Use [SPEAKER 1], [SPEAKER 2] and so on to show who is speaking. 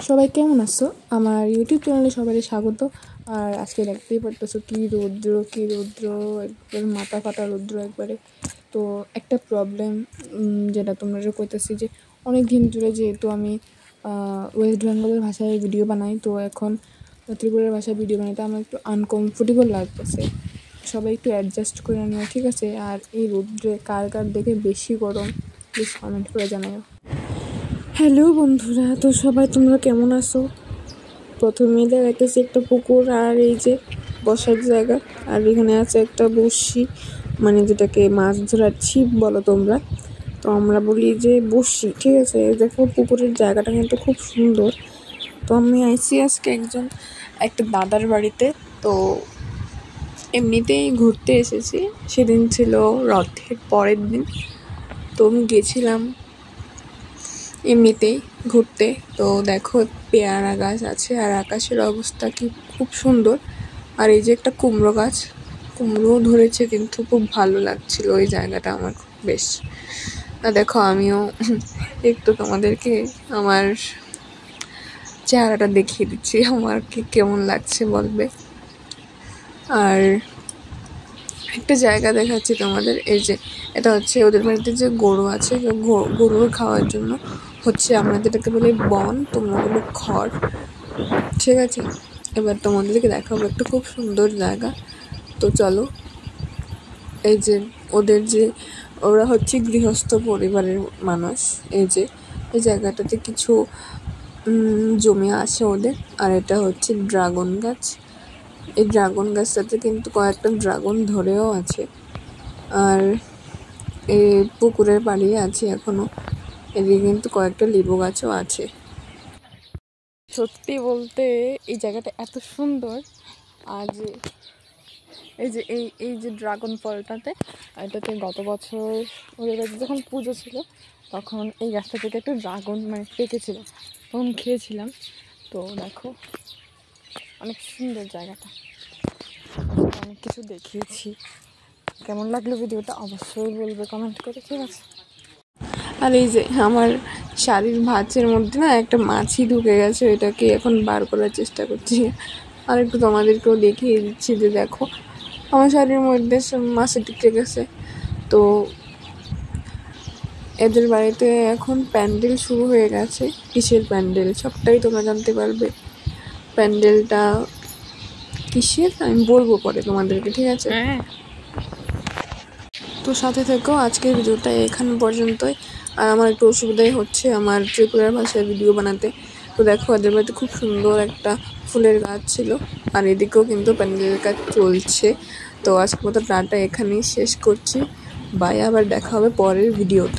[SPEAKER 1] সবাই কেমন আছো? আমার ইউটিউব চ্যানেলে সবাই স্বাগত। আর আজকে দেখতেই পারতেছো কি রৌদ্র, একবার মাথা ফাটা রৌদ্র একবারে। তো একটা প্রবলেম যেটা তোমরা কইতেছি যে অনেক দিন ধরে যেহেতু আমি ওয়েস্ট বেঙ্গলের ভাষায় ভিডিও বানাই, তো এখন ত্রিপুরার ভাষায় ভিডিও বানাইতে আমার একটু আনকমফোর্টেবল লাগতেছে। সবাই একটু অ্যাডজাস্ট করে নিও, ঠিক আছে? আর এই রৌদ্রে কার দেখে বেশি গরম প্লিজ কমেন্ট করে জানাও। হ্যালো বন্ধুরা, তো সবাই তোমরা কেমন আছো? প্রথমেই দেখাইতেছি একটা পুকুর আর এই যে বসার জায়গা, আর এখানে আছে একটা বড়শি, মানে যেটাকে মাছ ধরার ছিপ বলো তোমরা, তো আমরা বলি যে বড়শি, ঠিক আছে? দেখো পুকুরের জায়গাটা কিন্তু খুব সুন্দর। তো আমি আইছি আজকে একটা দাদার বাড়িতে, তো এমনিতেই ঘুরতে এসেছি। সেদিন ছিল রথের পরের দিন, তো আমি গেছিলাম এমনিতেই ঘুরতে। তো দেখো পেয়ারা গাছ আছে আর আকাশের অবস্থা কি খুব সুন্দর। আর এই যে একটা কুমড়ো ধরেছে, কিন্তু খুব ভালো লাগছিল ওই জায়গাটা আমার খুব বেশ। দেখো আমিও একটু তোমাদেরকে আমার চেহারাটা দেখিয়ে দিচ্ছি, আমার কি কেমন লাগছে বলবে। আর একটা জায়গা দেখাচ্ছি তোমাদের, এই যে এটা হচ্ছে ওদের বাড়িতে যে গরু আছে, গরুর খাওয়ার জন্য হচ্ছে, আমরা যেটাকে বলি বন, তোমরা বলো খড়, ঠিক আছে? এবার তোমাদেরকে দেখাবো একটা খুব সুন্দর জায়গা। তো চলো, এই যে ওরা হচ্ছে গৃহস্থ পরিবারের মানুষ। এই যে এই জায়গাটাতে কিছু জমি আছে ওদের, আর এটা হচ্ছে ড্রাগন গাছ। এই ড্রাগন গাছটাতে কিন্তু কয়েকটা ড্রাগন ধরেও আছে। আর এই পুকুরের পাড়ে আছে এখনো, এদিকে কিন্তু কয়েকটা লেবু গাছও আছে। সত্যি বলতে এই জায়গাটা এত সুন্দর। আর যে এই যে ড্রাগন ফলটাতে, এটাতে গত বছর ওদের কাছে যখন পুজো ছিল, তখন এই গাছটা থেকে একটা ড্রাগন পেকেছিল, তখন খেয়েছিলাম। তো দেখো অনেক সুন্দর জায়গাটা, অনেক কিছু দেখিয়েছি। কেমন লাগলো ভিডিওটা অবশ্যই বলবে কমেন্ট করে, ঠিক আছে? আর এই যে আমার শাড়ির ভাঁজের মধ্যে না একটা মাছি ঢুকে গেছে, এটাকে এখন বার করার চেষ্টা করছি। আর একটু তোমাদেরকেও দেখিয়ে দিচ্ছি যে দেখো আমার শাড়ির মধ্যে মাছি ঢুকে গেছে। তো এদের বাড়িতে এখন প্যান্ডেল শুরু হয়ে গেছে। কিসের প্যান্ডেল সবটাই তোমরা জানতে পারবে। প্যান্ডেলটা কিসের আমি বলবো পরে তোমাদেরকে, ঠিক আছে? তো সাথে থেকেও আজকের ভিডিওটা এখান পর্যন্তই। আর আমার একটু অসুবিধাই হচ্ছে আমার ত্রিপুরার ভাষায় ভিডিও বানাতে। তো দেখো এদের বাড়িতে খুব সুন্দর একটা ফুলের গাছ ছিল, আর এদিকেও কিন্তু প্যান্ডেলের কাজ চলছে। তো আজকের মতো টাটা এখানেই শেষ করছি, বাই, আবার দেখা হবে পরের ভিডিওতে।